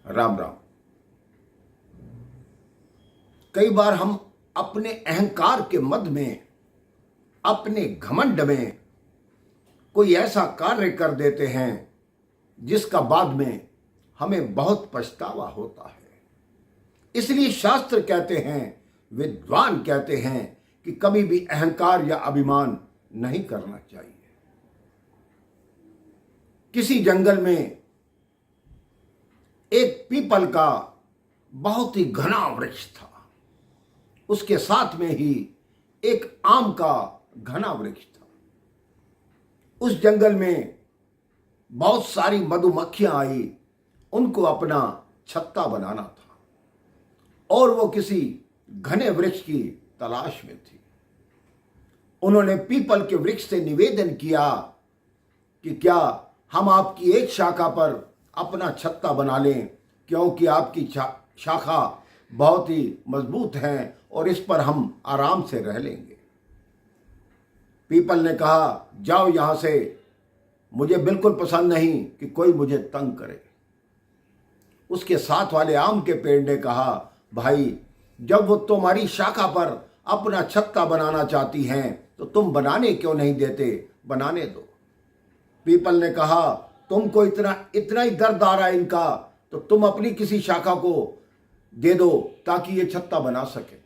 राम राम। कई बार हम अपने अहंकार के मद में, अपने घमंड में कोई ऐसा कार्य कर देते हैं जिसका बाद में हमें बहुत पछतावा होता है। इसलिए शास्त्र कहते हैं, विद्वान कहते हैं कि कभी भी अहंकार या अभिमान नहीं करना चाहिए। किसी जंगल में एक पीपल का बहुत ही घना वृक्ष था। उसके साथ में ही एक आम का घना वृक्ष था। उस जंगल में बहुत सारी मधुमक्खियां आई, उनको अपना छत्ता बनाना था और वो किसी घने वृक्ष की तलाश में थी। उन्होंने पीपल के वृक्ष से निवेदन किया कि क्या हम आपकी एक शाखा पर अपना छत्ता बना लें, क्योंकि आपकी शाखा बहुत ही मजबूत है और इस पर हम आराम से रह लेंगे। पीपल ने कहा, जाओ यहां से, मुझे बिल्कुल पसंद नहीं कि कोई मुझे तंग करे। उसके साथ वाले आम के पेड़ ने कहा, भाई जब वो तुम्हारी शाखा पर अपना छत्ता बनाना चाहती हैं तो तुम बनाने क्यों नहीं देते, बनाने दो। पीपल ने कहा, तुमको इतना ही दर्द आ रहा है इनका, तो तुम अपनी किसी शाखा को दे दो ताकि ये छत्ता बना सके।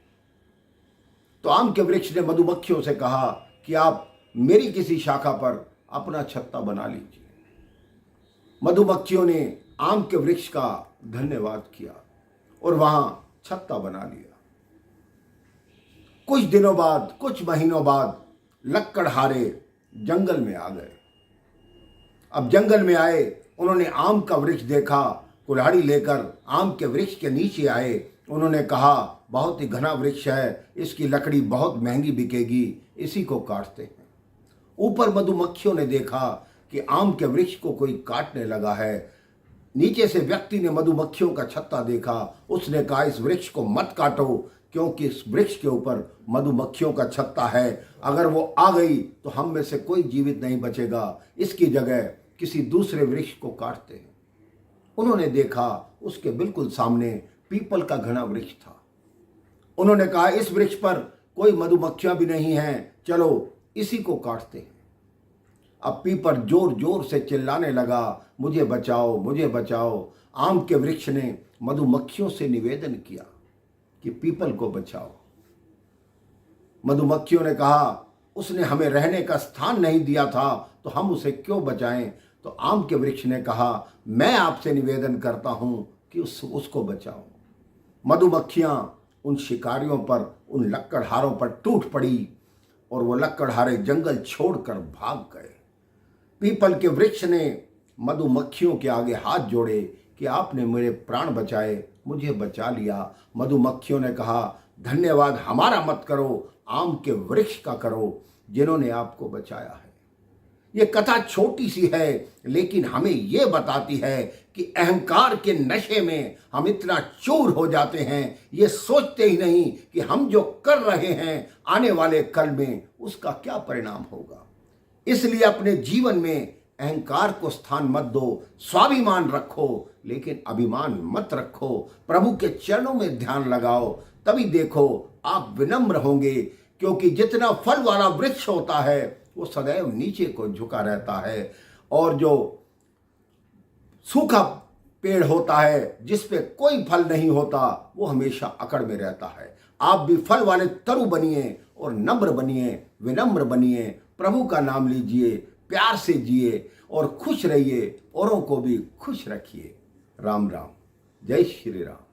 तो आम के वृक्ष ने मधुमक्खियों से कहा कि आप मेरी किसी शाखा पर अपना छत्ता बना लीजिए। मधुमक्खियों ने आम के वृक्ष का धन्यवाद किया और वहां छत्ता बना लिया। कुछ दिनों बाद, कुछ महीनों बाद लक्कड़हारे जंगल में आ गए। अब जंगल में आए, उन्होंने आम का वृक्ष देखा। कुल्हाड़ी लेकर आम के वृक्ष के नीचे आए। उन्होंने कहा, बहुत ही घना वृक्ष है, इसकी लकड़ी बहुत महंगी बिकेगी, इसी को काटते हैं। ऊपर मधुमक्खियों ने देखा कि आम के वृक्ष को कोई काटने लगा है। नीचे से व्यक्ति ने मधुमक्खियों का छत्ता देखा। उसने कहा, इस वृक्ष को मत काटो, क्योंकि इस वृक्ष के ऊपर मधुमक्खियों का छत्ता है। अगर वो आ गई तो हम में से कोई जीवित नहीं बचेगा। इसकी जगह किसी दूसरे वृक्ष को काटते हैं। उन्होंने देखा, उसके बिल्कुल सामने पीपल का घना वृक्ष था। उन्होंने कहा, इस वृक्ष पर कोई मधुमक्खियां भी नहीं हैं, चलो इसी को काटते हैं। अब पीपल जोर जोर से चिल्लाने लगा, मुझे बचाओ, मुझे बचाओ। आम के वृक्ष ने मधुमक्खियों से निवेदन किया कि पीपल को बचाओ। मधुमक्खियों ने कहा, उसने हमें रहने का स्थान नहीं दिया था तो हम उसे क्यों बचाएं। तो आम के वृक्ष ने कहा, मैं आपसे निवेदन करता हूं कि उसको बचाओ। मधुमक्खियां उन शिकारियों पर, उन लक्कड़हारों पर टूट पड़ी और वो लक्कड़हारे जंगल छोड़कर भाग गए। पीपल के वृक्ष ने मधुमक्खियों के आगे हाथ जोड़े कि आपने मेरे प्राण बचाए, मुझे बचा लिया। मधुमक्खियों ने कहा, धन्यवाद हमारा मत करो, आम के वृक्ष का करो जिन्होंने आपको बचाया है। ये कथा छोटी सी है, लेकिन हमें ये बताती है कि अहंकार के नशे में हम इतना चूर हो जाते हैं, ये सोचते ही नहीं कि हम जो कर रहे हैं आने वाले कल में उसका क्या परिणाम होगा। इसलिए अपने जीवन में अहंकार को स्थान मत दो, स्वाभिमान रखो, लेकिन अभिमान मत रखो। प्रभु के चरणों में ध्यान लगाओ, तभी देखो आप विनम्र होंगे, क्योंकि जितना फल वाला वृक्ष होता है वो सदैव नीचे को झुका रहता है, और जो सूखा पेड़ होता है जिस पे कोई फल नहीं होता वो हमेशा अकड़ में रहता है। आप भी फल वाले तरु बनिए और नम्र बनिए, विनम्र बनिए, प्रभु का नाम लीजिए, प्यार से जिए और खुश रहिए, औरों को भी खुश रखिए। राम राम, जय श्री राम।